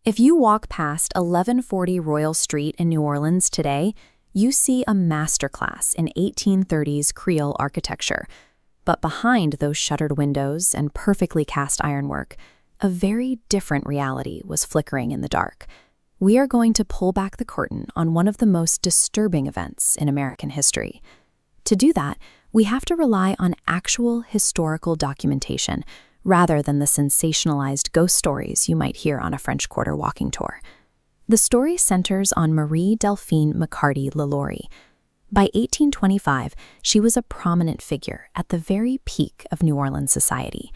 If you walk past 1140 Royal Street in New Orleans today, you see a masterclass in 1830s Creole architecture. But behind those shuttered windows and perfectly cast ironwork, a very different reality was flickering in the dark. We are going to pull back the curtain on one of the most disturbing events in American history. To do that, we have to rely on actual historical documentation rather than the sensationalized ghost stories you might hear on a French Quarter walking tour. The story centers on Marie Delphine McCarty LaLaurie. By 1825, she was a prominent figure at the very peak of New Orleans society.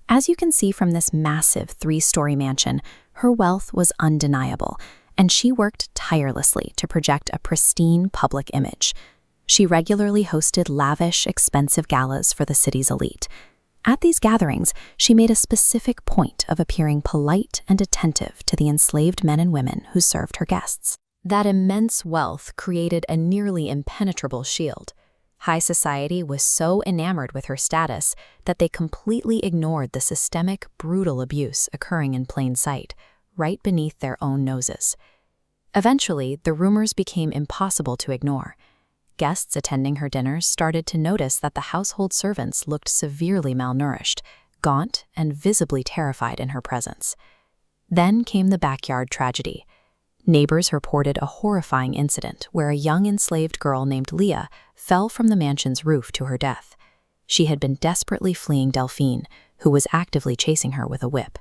As you can see from this massive three-story mansion, her wealth was undeniable, and she worked tirelessly to project a pristine public image. She regularly hosted lavish, expensive galas for the city's elite. At these gatherings, she made a specific point of appearing polite and attentive to the enslaved men and women who served her guests. That immense wealth created a nearly impenetrable shield. High society was so enamored with her status that they completely ignored the systemic, brutal abuse occurring in plain sight, right beneath their own noses. Eventually, the rumors became impossible to ignore. Guests attending her dinners started to notice that the household servants looked severely malnourished, gaunt, and visibly terrified in her presence. Then came the backyard tragedy. Neighbors reported a horrifying incident where a young enslaved girl named Leah fell from the mansion's roof to her death. She had been desperately fleeing Delphine, who was actively chasing her with a whip.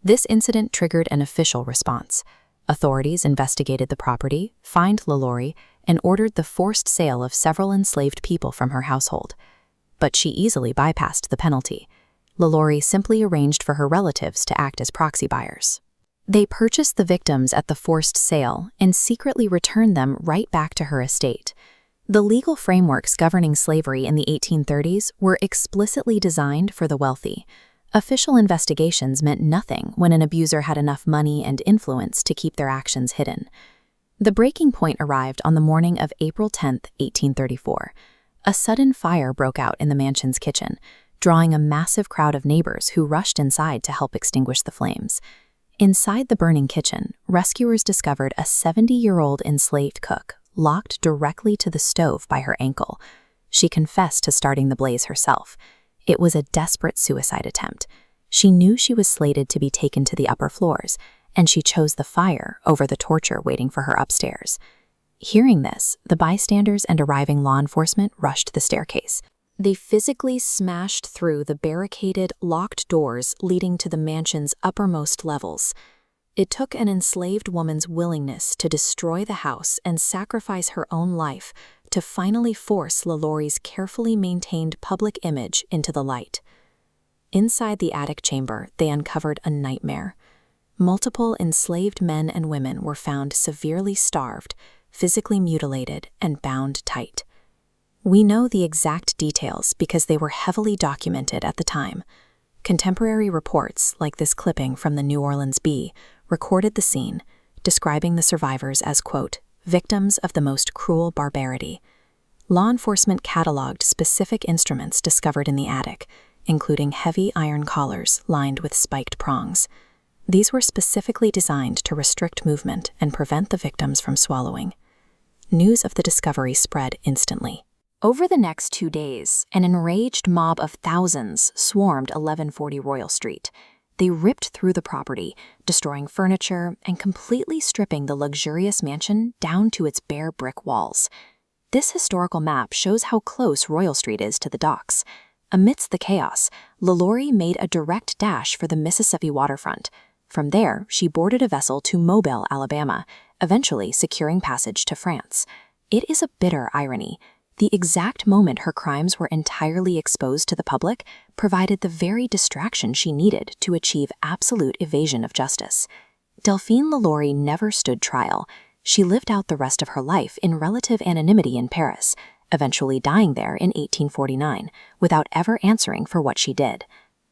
This incident triggered an official response. Authorities investigated the property, fined LaLaurie, and ordered the forced sale of several enslaved people from her household. But she easily bypassed the penalty. LaLaurie simply arranged for her relatives to act as proxy buyers. They purchased the victims at the forced sale and secretly returned them right back to her estate. The legal frameworks governing slavery in the 1830s were explicitly designed for the wealthy. Official investigations meant nothing when an abuser had enough money and influence to keep their actions hidden. The breaking point arrived on the morning of April 10, 1834. A sudden fire broke out in the mansion's kitchen, drawing a massive crowd of neighbors who rushed inside to help extinguish the flames. Inside the burning kitchen, rescuers discovered a 70-year-old enslaved cook locked directly to the stove by her ankle. She confessed to starting the blaze herself. It was a desperate suicide attempt. She knew she was slated to be taken to the upper floors, and she chose the fire over the torture waiting for her upstairs. Hearing this, the bystanders and arriving law enforcement rushed the staircase. They physically smashed through the barricaded, locked doors leading to the mansion's uppermost levels. It took an enslaved woman's willingness to destroy the house and sacrifice her own life to finally force LaLaurie's carefully maintained public image into the light. Inside the attic chamber, they uncovered a nightmare. Multiple enslaved men and women were found severely starved, physically mutilated, and bound tight. We know the exact details because they were heavily documented at the time. Contemporary reports, like this clipping from the New Orleans Bee, recorded the scene, describing the survivors as, quote, victims of the most cruel barbarity. Law enforcement cataloged specific instruments discovered in the attic, including heavy iron collars lined with spiked prongs. These were specifically designed to restrict movement and prevent the victims from swallowing. News of the discovery spread instantly. Over the next 2 days, an enraged mob of thousands swarmed 1140 Royal Street. They ripped through the property, destroying furniture and completely stripping the luxurious mansion down to its bare brick walls. This historical map shows how close Royal Street is to the docks. Amidst the chaos, LaLaurie made a direct dash for the Mississippi waterfront. From there, she boarded a vessel to Mobile, Alabama, eventually securing passage to France. It is a bitter irony. The exact moment her crimes were entirely exposed to the public provided the very distraction she needed to achieve absolute evasion of justice. Delphine LaLaurie never stood trial. She lived out the rest of her life in relative anonymity in Paris, eventually dying there in 1849, without ever answering for what she did.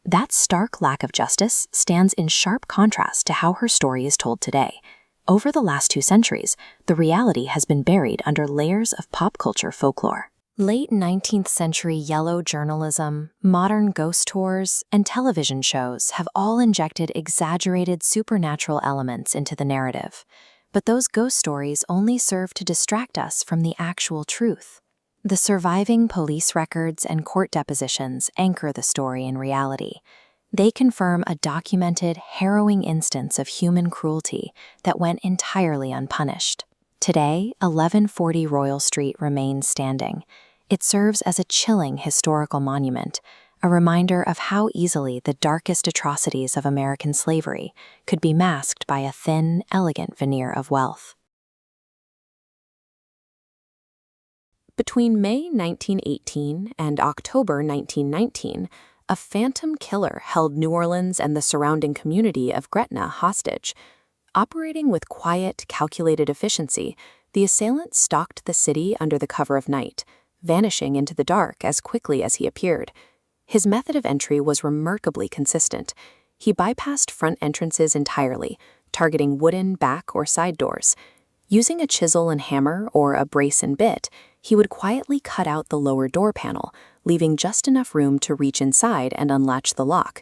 That stark lack of justice stands in sharp contrast to how her story is told today. Over the last 2 centuries, the reality has been buried under layers of pop culture folklore. Late 19th century yellow journalism, modern ghost tours, and television shows have all injected exaggerated supernatural elements into the narrative. But those ghost stories only serve to distract us from the actual truth. The surviving police records and court depositions anchor the story in reality. They confirm a documented, harrowing instance of human cruelty that went entirely unpunished. Today, 1140 Royal Street remains standing. It serves as a chilling historical monument, a reminder of how easily the darkest atrocities of American slavery could be masked by a thin, elegant veneer of wealth. Between May 1918 and October 1919, a phantom killer held New Orleans and the surrounding community of Gretna hostage. Operating with quiet, calculated efficiency, the assailant stalked the city under the cover of night, vanishing into the dark as quickly as he appeared. His method of entry was remarkably consistent. He bypassed front entrances entirely, targeting wooden back or side doors. Using a chisel and hammer or a brace and bit, he would quietly cut out the lower door panel, leaving just enough room to reach inside and unlatch the lock.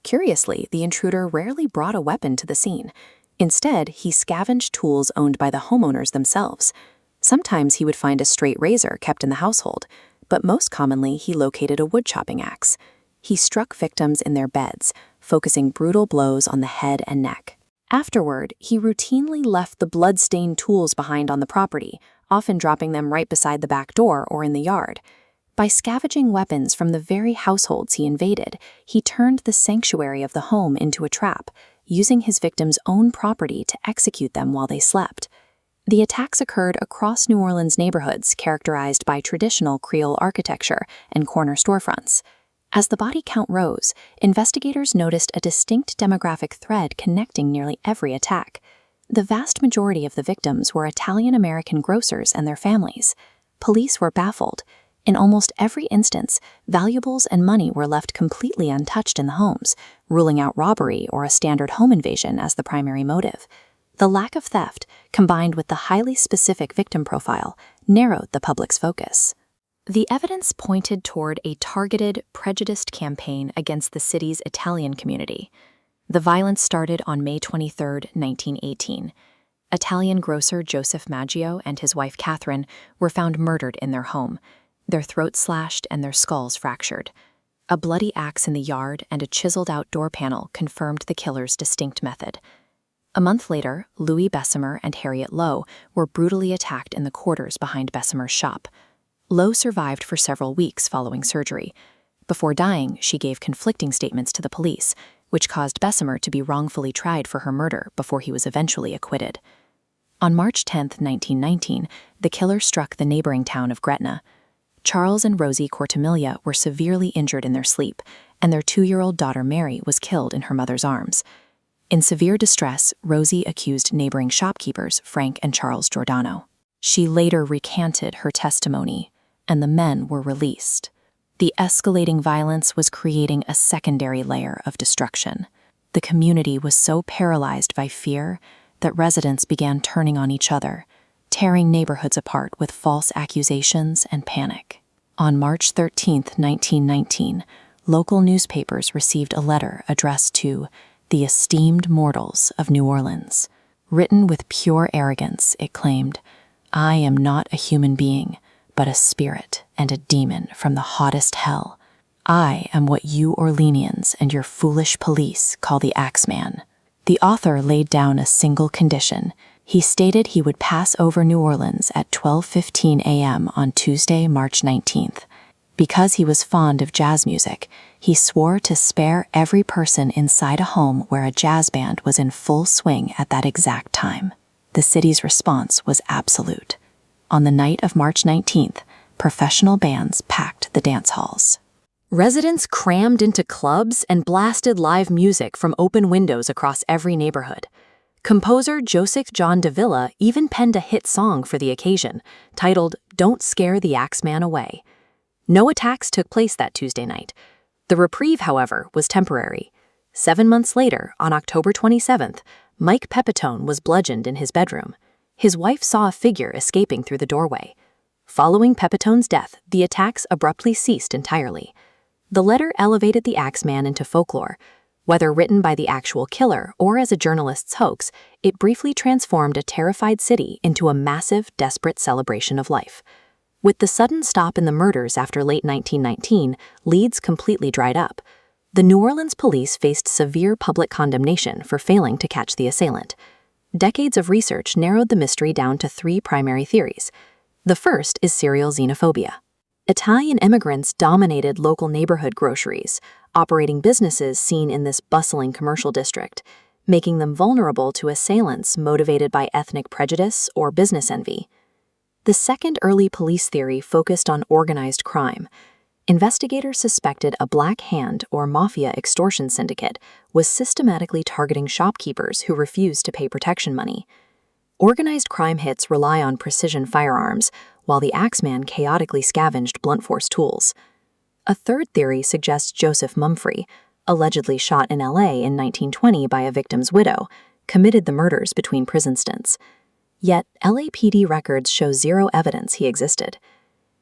Curiously, the intruder rarely brought a weapon to the scene. Instead, he scavenged tools owned by the homeowners themselves. Sometimes he would find a straight razor kept in the household, but most commonly he located a wood-chopping axe. He struck victims in their beds, focusing brutal blows on the head and neck. Afterward, he routinely left the blood-stained tools behind on the property, often dropping them right beside the back door or in the yard. By scavenging weapons from the very households he invaded, he turned the sanctuary of the home into a trap, using his victims' own property to execute them while they slept. The attacks occurred across New Orleans neighborhoods characterized by traditional Creole architecture and corner storefronts. As the body count rose, investigators noticed a distinct demographic thread connecting nearly every attack. The vast majority of the victims were Italian-American grocers and their families. Police were baffled. In almost every instance, valuables and money were left completely untouched in the homes, ruling out robbery or a standard home invasion as the primary motive. The lack of theft, combined with the highly specific victim profile, narrowed the public's focus. The evidence pointed toward a targeted, prejudiced campaign against the city's Italian community. The violence started on May 23, 1918. Italian grocer Joseph Maggio and his wife Catherine were found murdered in their home, their throats slashed and their skulls fractured. A bloody axe in the yard and a chiseled-out door panel confirmed the killer's distinct method. A month later, Louis Bessemer and Harriet Lowe were brutally attacked in the quarters behind Bessemer's shop. Lowe survived for several weeks following surgery. Before dying, she gave conflicting statements to the police, which caused Bessemer to be wrongfully tried for her murder before he was eventually acquitted. On March 10, 1919, the killer struck the neighboring town of Gretna. Charles and Rosie Cortamilia were severely injured in their sleep, and their 2-year-old daughter Mary was killed in her mother's arms. In severe distress, Rosie accused neighboring shopkeepers Frank and Charles Giordano. She later recanted her testimony, and the men were released. The escalating violence was creating a secondary layer of destruction. The community was so paralyzed by fear that residents began turning on each other, tearing neighborhoods apart with false accusations and panic. On March 13, 1919, local newspapers received a letter addressed to the esteemed mortals of New Orleans. Written with pure arrogance, it claimed, "I am not a human being, but a spirit and a demon from the hottest hell. I am what you Orleanians and your foolish police call the Axeman." The author laid down a single condition. He stated he would pass over New Orleans at 12:15 a.m. on Tuesday, March 19th. Because he was fond of jazz music, he swore to spare every person inside a home where a jazz band was in full swing at that exact time. The city's response was absolute. On the night of March 19th, professional bands packed the dance halls. Residents crammed into clubs and blasted live music from open windows across every neighborhood. Composer Joseph John Davila even penned a hit song for the occasion, titled "Don't Scare the Axeman Away." No attacks took place that Tuesday night. The reprieve, however, was temporary. 7 months later, on October 27th, Mike Pepitone was bludgeoned in his bedroom. His wife saw a figure escaping through the doorway. Following Pepitone's death, the attacks abruptly ceased entirely. The letter elevated the Axeman into folklore. Whether written by the actual killer or as a journalist's hoax, it briefly transformed a terrified city into a massive, desperate celebration of life. With the sudden stop in the murders after late 1919, leads completely dried up. The New Orleans police faced severe public condemnation for failing to catch the assailant. Decades of research narrowed the mystery down to 3 primary theories. The first is serial xenophobia. Italian immigrants dominated local neighborhood groceries, operating businesses seen in this bustling commercial district, making them vulnerable to assailants motivated by ethnic prejudice or business envy. The second early police theory focused on organized crime. Investigators suspected a Black Hand or mafia extortion syndicate was systematically targeting shopkeepers who refused to pay protection money. Organized crime hits rely on precision firearms, while the Axeman chaotically scavenged blunt force tools. A third theory suggests Joseph Mumfree, allegedly shot in LA in 1920 by a victim's widow, committed the murders between prison stints. Yet, LAPD records show zero evidence he existed.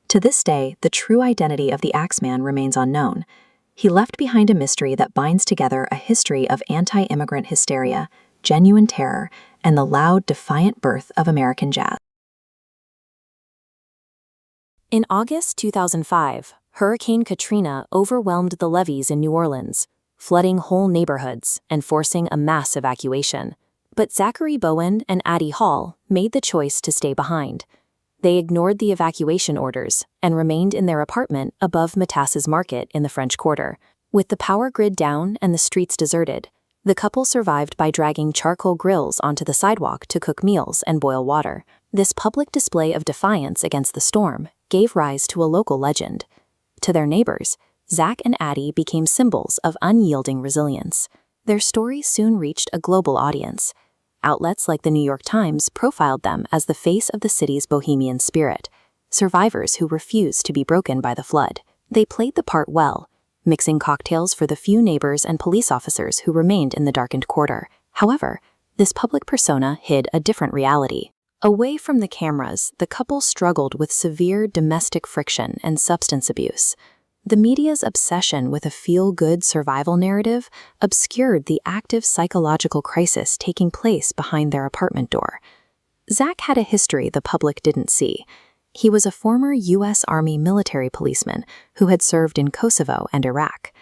To this day, the true identity of the Axeman remains unknown. He left behind a mystery that binds together a history of anti-immigrant hysteria, genuine terror, and the loud, defiant birth of American jazz. In August 2005, Hurricane Katrina overwhelmed the levees in New Orleans, flooding whole neighborhoods and forcing a mass evacuation. But Zachary Bowen and Addie Hall made the choice to stay behind. They ignored the evacuation orders and remained in their apartment above Matas's Market in the French Quarter. With the power grid down and the streets deserted, the couple survived by dragging charcoal grills onto the sidewalk to cook meals and boil water. This public display of defiance against the storm gave rise to a local legend. To their neighbors, Zack and Addie became symbols of unyielding resilience. Their story soon reached a global audience. Outlets like the New York Times profiled them as the face of the city's bohemian spirit, survivors who refused to be broken by the flood. They played the part well, mixing cocktails for the few neighbors and police officers who remained in the darkened quarter. However, this public persona hid a different reality. Away from the cameras, the couple struggled with severe domestic friction and substance abuse. The media's obsession with a feel-good survival narrative obscured the active psychological crisis taking place behind their apartment door. Zack had a history the public didn't see. He was a former U.S. Army military policeman who had served in Kosovo and Iraq.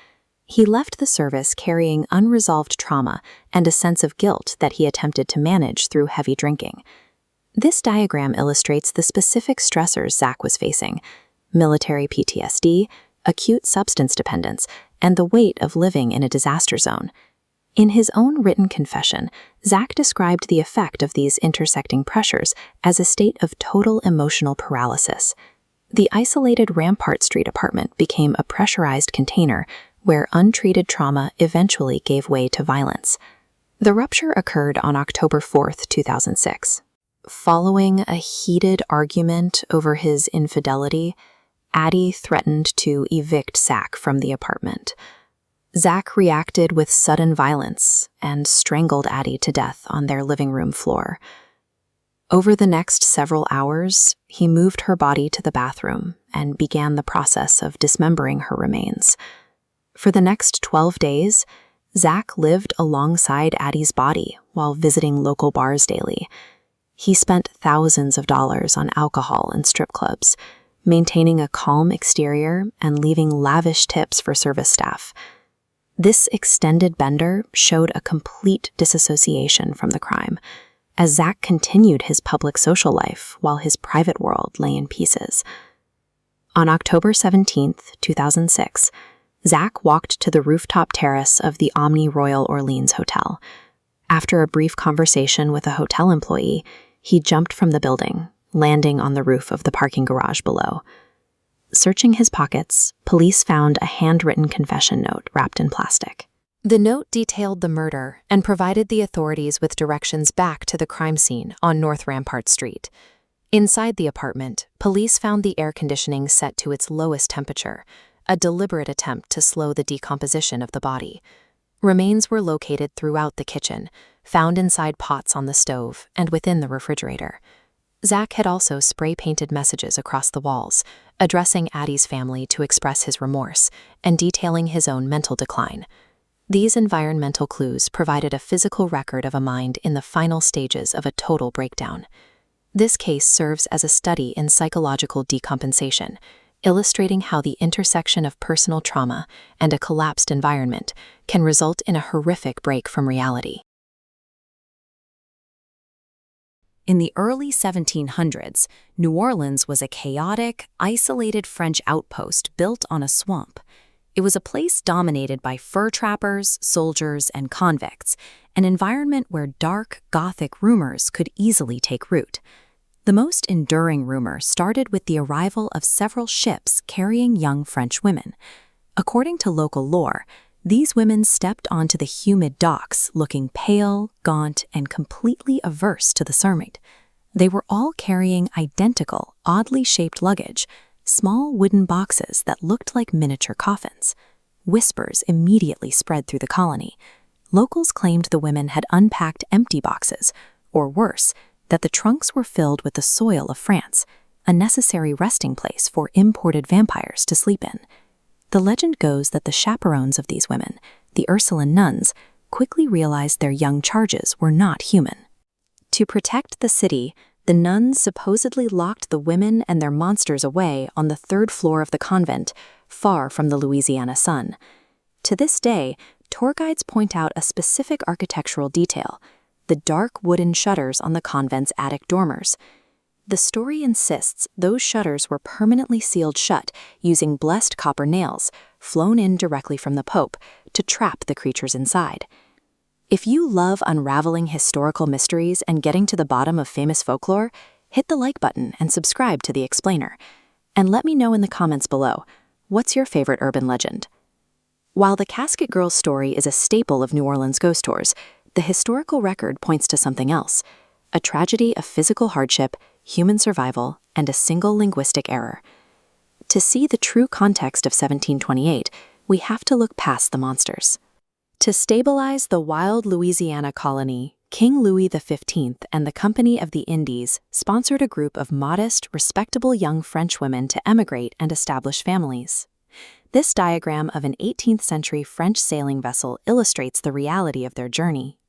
He left the service carrying unresolved trauma and a sense of guilt that he attempted to manage through heavy drinking. This diagram illustrates the specific stressors Zack was facing: military PTSD, acute substance dependence, and the weight of living in a disaster zone. In his own written confession, Zack described the effect of these intersecting pressures as a state of total emotional paralysis. The isolated Rampart Street apartment became a pressurized container where untreated trauma eventually gave way to violence. The rupture occurred on October 4, 2006. Following a heated argument over his infidelity, Addie threatened to evict Zack from the apartment. Zack reacted with sudden violence and strangled Addie to death on their living room floor. Over the next several hours, he moved her body to the bathroom and began the process of dismembering her remains. For the next 12 days, Zack lived alongside Addie's body while visiting local bars daily. He spent thousands of dollars on alcohol and strip clubs, maintaining a calm exterior and leaving lavish tips for service staff. This extended bender showed a complete disassociation from the crime, as Zack continued his public social life while his private world lay in pieces. On October 17, 2006, Zack walked to the rooftop terrace of the Omni Royal Orleans Hotel. After a brief conversation with a hotel employee, he jumped from the building, landing on the roof of the parking garage below. Searching his pockets, police found a handwritten confession note wrapped in plastic. The note detailed the murder and provided the authorities with directions back to the crime scene on North Rampart Street. Inside the apartment, police found the air conditioning set to its lowest temperature, a deliberate attempt to slow the decomposition of the body. Remains were located throughout the kitchen, found inside pots on the stove and within the refrigerator. Zack had also spray-painted messages across the walls, addressing Addie's family to express his remorse and detailing his own mental decline. These environmental clues provided a physical record of a mind in the final stages of a total breakdown. This case serves as a study in psychological decompensation, illustrating how the intersection of personal trauma and a collapsed environment can result in a horrific break from reality. In the early 1700s, New Orleans was a chaotic, isolated French outpost built on a swamp. It was a place dominated by fur trappers, soldiers, and convicts, an environment where dark, Gothic rumors could easily take root. The most enduring rumor started with the arrival of several ships carrying young French women. According to local lore, these women stepped onto the humid docks looking pale, gaunt, and completely averse to the sunlight. They were all carrying identical, oddly shaped luggage, small wooden boxes that looked like miniature coffins. Whispers immediately spread through the colony. Locals claimed the women had unpacked empty boxes, or worse, that the trunks were filled with the soil of France, a necessary resting place for imported vampires to sleep in. The legend goes that the chaperones of these women, the Ursuline nuns, quickly realized their young charges were not human. To protect the city, the nuns supposedly locked the women and their monsters away on the third floor of the convent, far from the Louisiana sun. To this day, tour guides point out a specific architectural detail: the dark wooden shutters on the convent's attic dormers. The story insists those shutters were permanently sealed shut using blessed copper nails, flown in directly from the Pope, to trap the creatures inside. If you love unraveling historical mysteries and getting to the bottom of famous folklore, hit the like button and subscribe to The Explainer. And let me know in the comments below, what's your favorite urban legend? While the Casket Girls story is a staple of New Orleans ghost tours, the historical record points to something else: a tragedy of physical hardship, human survival, and a single linguistic error. To see the true context of 1728, we have to look past the monsters. To stabilize the wild Louisiana colony, King Louis XV and the Company of the Indies sponsored a group of modest, respectable young French women to emigrate and establish families. This diagram of an 18th-century French sailing vessel illustrates the reality of their journey.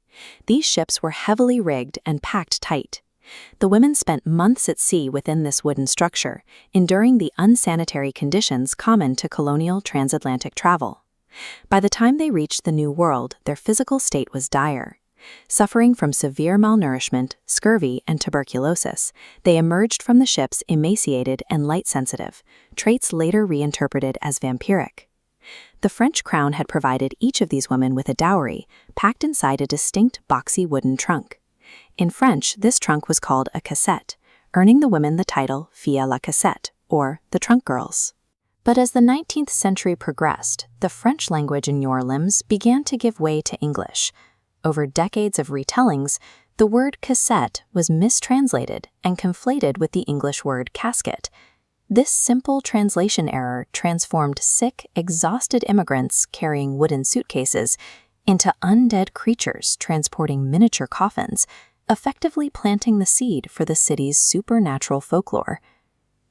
These ships were heavily rigged and packed tight. The women spent months at sea within this wooden structure, enduring the unsanitary conditions common to colonial transatlantic travel. By the time they reached the New World, their physical state was dire. Suffering from severe malnourishment, scurvy, and tuberculosis, they emerged from the ships emaciated and light-sensitive, traits later reinterpreted as vampiric. The French crown had provided each of these women with a dowry, packed inside a distinct boxy wooden trunk. In French, this trunk was called a cassette, earning the women the title Filles à la Cassette, or the Trunk Girls. But as the 19th century progressed, the French language in New Orleans began to give way to English. Over decades of retellings, the word cassette was mistranslated and conflated with the English word casket. This simple translation error transformed sick, exhausted immigrants carrying wooden suitcases into undead creatures transporting miniature coffins, effectively planting the seed for the city's supernatural folklore.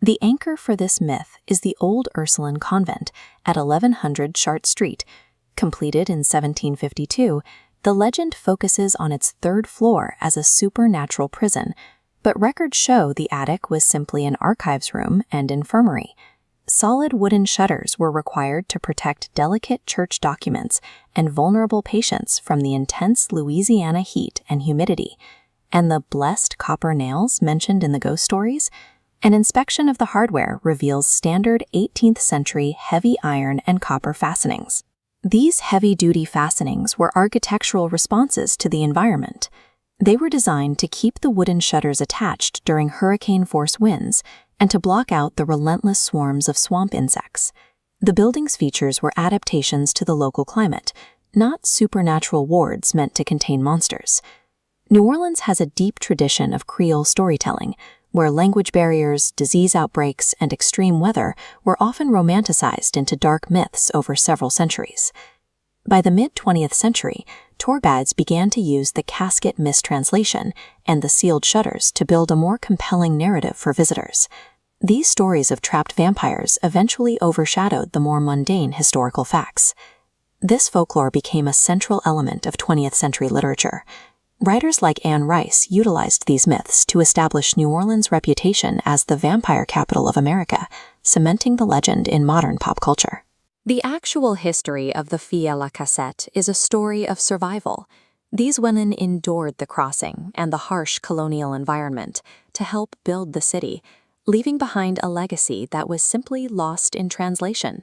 The anchor for this myth is the old Ursuline convent at 1100 Chart Street. Completed in 1752, the legend focuses on its third floor as a supernatural prison, but records show the attic was simply an archives room and infirmary. Solid wooden shutters were required to protect delicate church documents and vulnerable patients from the intense Louisiana heat and humidity. And the blessed copper nails mentioned in the ghost stories? An inspection of the hardware reveals standard 18th century heavy iron and copper fastenings. These heavy-duty fastenings were architectural responses to the environment. They were designed to keep the wooden shutters attached during hurricane-force winds and to block out the relentless swarms of swamp insects. The building's features were adaptations to the local climate, not supernatural wards meant to contain monsters. New Orleans has a deep tradition of Creole storytelling, where language barriers, disease outbreaks, and extreme weather were often romanticized into dark myths over several centuries. By the mid-20th century, tour guides began to use the casket mistranslation and the sealed shutters to build a more compelling narrative for visitors. These stories of trapped vampires eventually overshadowed the more mundane historical facts. This folklore became a central element of 20th century literature. Writers like Anne Rice utilized these myths to establish New Orleans' reputation as the vampire capital of America, cementing the legend in modern pop culture. The actual history of the Filles à la Cassette is a story of survival. These women endured the crossing and the harsh colonial environment to help build the city, leaving behind a legacy that was simply lost in translation.